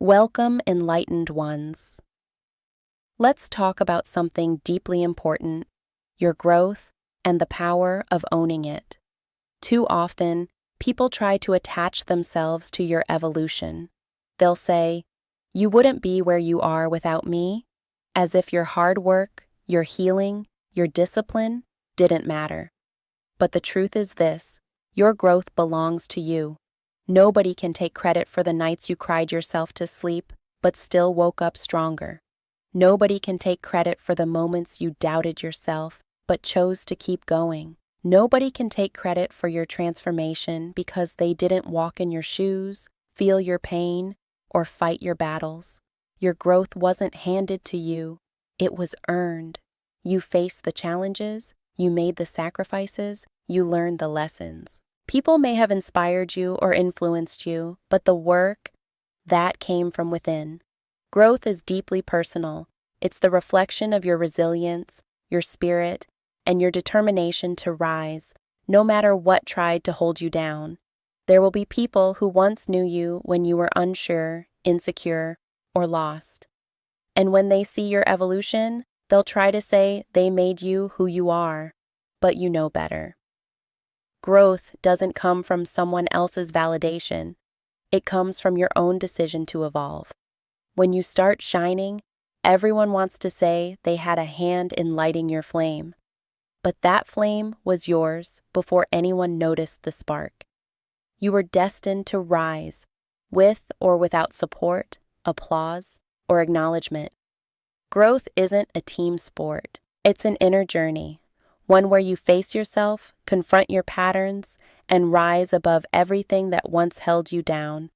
Welcome, enlightened ones. Let's talk about something deeply important, your growth and the power of owning it. Too often, people try to attach themselves to your evolution. They'll say, "You wouldn't be where you are without me," as if your hard work, your healing, your discipline didn't matter. But the truth is this: your growth belongs to you. Nobody can take credit for the nights you cried yourself to sleep, but still woke up stronger. Nobody can take credit for the moments you doubted yourself, but chose to keep going. Nobody can take credit for your transformation because they didn't walk in your shoes, feel your pain, or fight your battles. Your growth wasn't handed to you, it was earned. You faced the challenges, you made the sacrifices, you learned the lessons. People may have inspired you or influenced you, but the work, that came from within. Growth is deeply personal. It's the reflection of your resilience, your spirit, and your determination to rise, no matter what tried to hold you down. There will be people who once knew you when you were unsure, insecure, or lost. And when they see your evolution, they'll try to say they made you who you are, but you know better. Growth doesn't come from someone else's validation. It comes from your own decision to evolve. When you start shining, everyone wants to say they had a hand in lighting your flame. But that flame was yours before anyone noticed the spark. You were destined to rise, with or without support, applause, or acknowledgement. Growth isn't a team sport. It's an inner journey. One where you face yourself, confront your patterns, and rise above everything that once held you down.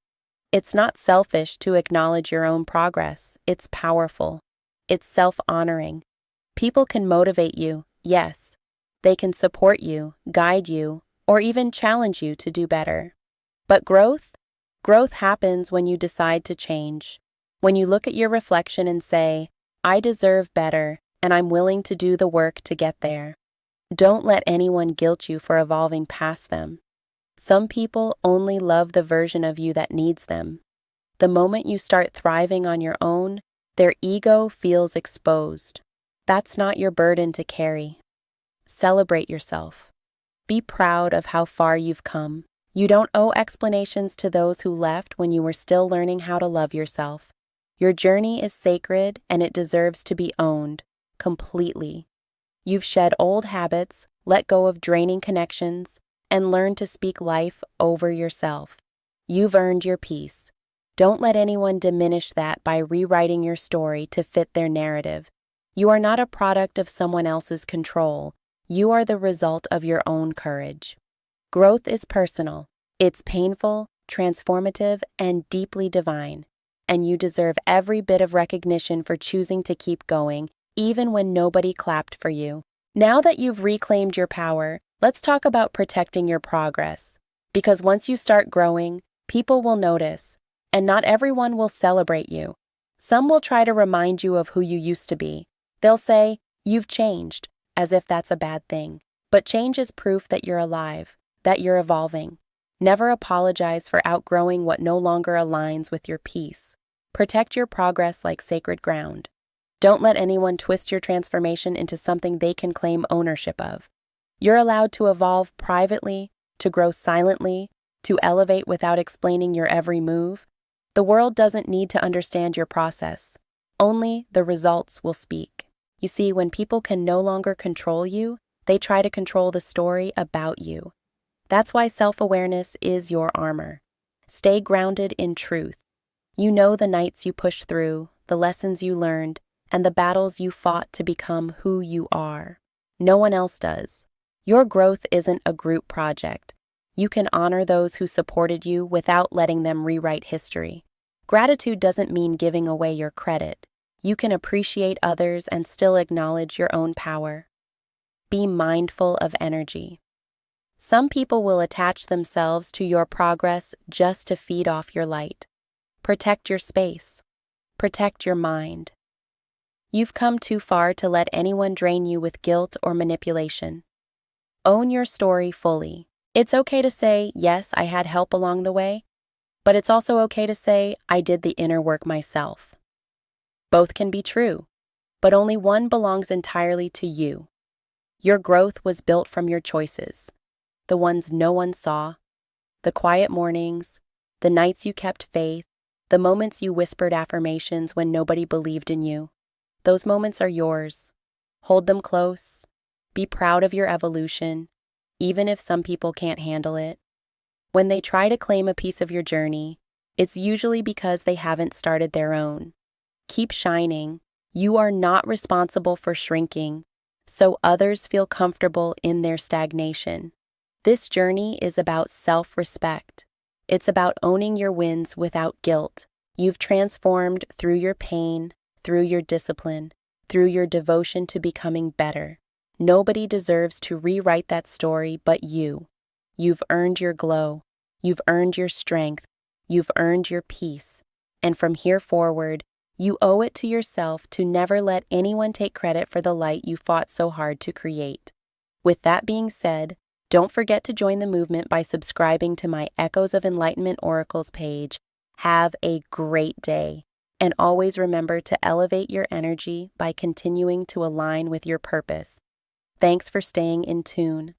It's not selfish to acknowledge your own progress. It's powerful. It's self-honoring. People can motivate you, yes. They can support you, guide you, or even challenge you to do better. But growth happens when you decide to change. When you look at your reflection and say, "I deserve better, and I'm willing to do the work to get there." Don't let anyone guilt you for evolving past them. Some people only love the version of you that needs them. The moment you start thriving on your own, their ego feels exposed. That's not your burden to carry. Celebrate yourself. Be proud of how far you've come. You don't owe explanations to those who left when you were still learning how to love yourself. Your journey is sacred and it deserves to be owned, completely. You've shed old habits, let go of draining connections, and learned to speak life over yourself. You've earned your peace. Don't let anyone diminish that by rewriting your story to fit their narrative. You are not a product of someone else's control. You are the result of your own courage. Growth is personal. It's painful, transformative, and deeply divine. And you deserve every bit of recognition for choosing to keep going, even when nobody clapped for you. Now that you've reclaimed your power, let's talk about protecting your progress. Because once you start growing, people will notice, and not everyone will celebrate you. Some will try to remind you of who you used to be. They'll say, "You've changed," as if that's a bad thing. But change is proof that you're alive, that you're evolving. Never apologize for outgrowing what no longer aligns with your peace. Protect your progress like sacred ground. Don't let anyone twist your transformation into something they can claim ownership of. You're allowed to evolve privately, to grow silently, to elevate without explaining your every move. The world doesn't need to understand your process. Only the results will speak. You see, when people can no longer control you, they try to control the story about you. That's why self-awareness is your armor. Stay grounded in truth. You know the nights you pushed through, the lessons you learned, and the battles you fought to become who you are. No one else does. Your growth isn't a group project. You can honor those who supported you without letting them rewrite history. Gratitude doesn't mean giving away your credit. You can appreciate others and still acknowledge your own power. Be mindful of energy. Some people will attach themselves to your progress just to feed off your light. Protect your space. Protect your mind. You've come too far to let anyone drain you with guilt or manipulation. Own your story fully. It's okay to say, "Yes, I had help along the way," But it's also okay to say, I did the inner work myself. Both can be true, but only one belongs entirely to you. Your growth was built from your choices, the ones no one saw, the quiet mornings, the nights you kept faith, the moments you whispered affirmations when nobody believed in you. Those moments are yours. Hold them close. Be proud of your evolution, even if some people can't handle it. When they try to claim a piece of your journey, it's usually because they haven't started their own. Keep shining. You are not responsible for shrinking, so others feel comfortable in their stagnation. This journey is about self-respect. It's about owning your wins without guilt. You've transformed through your pain, through your discipline, through your devotion to becoming better. Nobody deserves to rewrite that story but you. You've earned your glow. You've earned your strength. You've earned your peace. And from here forward, you owe it to yourself to never let anyone take credit for the light you fought so hard to create. With that being said, don't forget to join the movement by subscribing to my Echoes of Enlightenment Oracles page. Have a great day, and always remember to elevate your energy by continuing to align with your purpose. Thanks for staying in tune.